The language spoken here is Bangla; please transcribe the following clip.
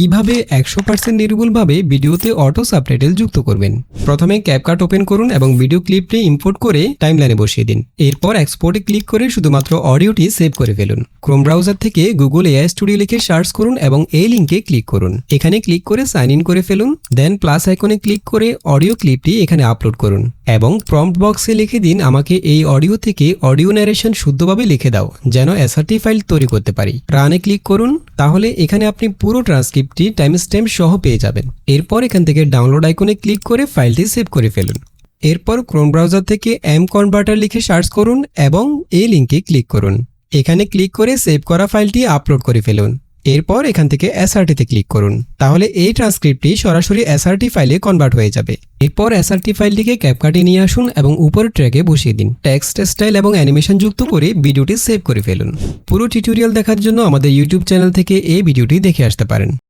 কিভাবে 100% নির্ভুলভাবে ভিডিওতে অটো সাবটাইটেল যুক্ত করবেন। প্রথমে ক্যাপকাট ওপেন করুন এবং ভিডিও ক্লিপটি ইম্পোর্ট করে টাইমলাইনে বসিয়ে দিন। এরপর এক্সপোর্টে ক্লিক করে শুধুমাত্র অডিওটি সেভ করে ফেলুন। ক্রোম ব্রাউজার থেকে গুগল এআই স্টুডিও লিখে সার্চ করুন এবং এই লিঙ্কে ক্লিক করুন। এখানে ক্লিক করে সাইন ইন করে ফেলুন। দেন প্লাস আইকনে ক্লিক করে অডিও ক্লিপটি এখানে আপলোড করুন এবং প্রম্পট বক্সে লিখে দিন, আমাকে এই অডিও থেকে অডিও ন্যারেশন শুদ্ধভাবে লিখে দাও যেন এসআরটি ফাইল তৈরি করতে পারি। রানে ক্লিক করুন। তাহলে এখানে আপনি পুরো ট্রান্সক্রিপ্টটি টাইম স্ট্যাম্প সহ পেয়ে যাবেন। এরপর এখান থেকে ডাউনলোড আইকনে ক্লিক করে ফাইলটি সেভ করে ফেলুন। এরপর ক্রোম ব্রাউজার থেকে কনভার্টার লিখে সার্চ করুন এবং এই লিঙ্কে ক্লিক করুন। এখানে ক্লিক করে সেভ করা ফাইলটি আপলোড করে ফেলুন। এরপর এখান থেকে এসআরটিতে ক্লিক করুন। তাহলে এই ট্রান্সক্রিপ্টটি সরাসরি এসআরটি ফাইলে কনভার্ট হয়ে যাবে। এরপর এসআরটি ফাইলটিকে ক্যাপকাটে নিয়ে আসুন এবং উপরের ট্র্যাকে বসিয়ে দিন। টেক্সট স্টাইল এবং অ্যানিমেশন যুক্ত করে ভিডিওটি সেভ করে ফেলুন। পুরো টিউটোরিয়াল দেখার জন্য আমাদের ইউটিউব চ্যানেল থেকে এই ভিডিওটি দেখে আসতে পারেন।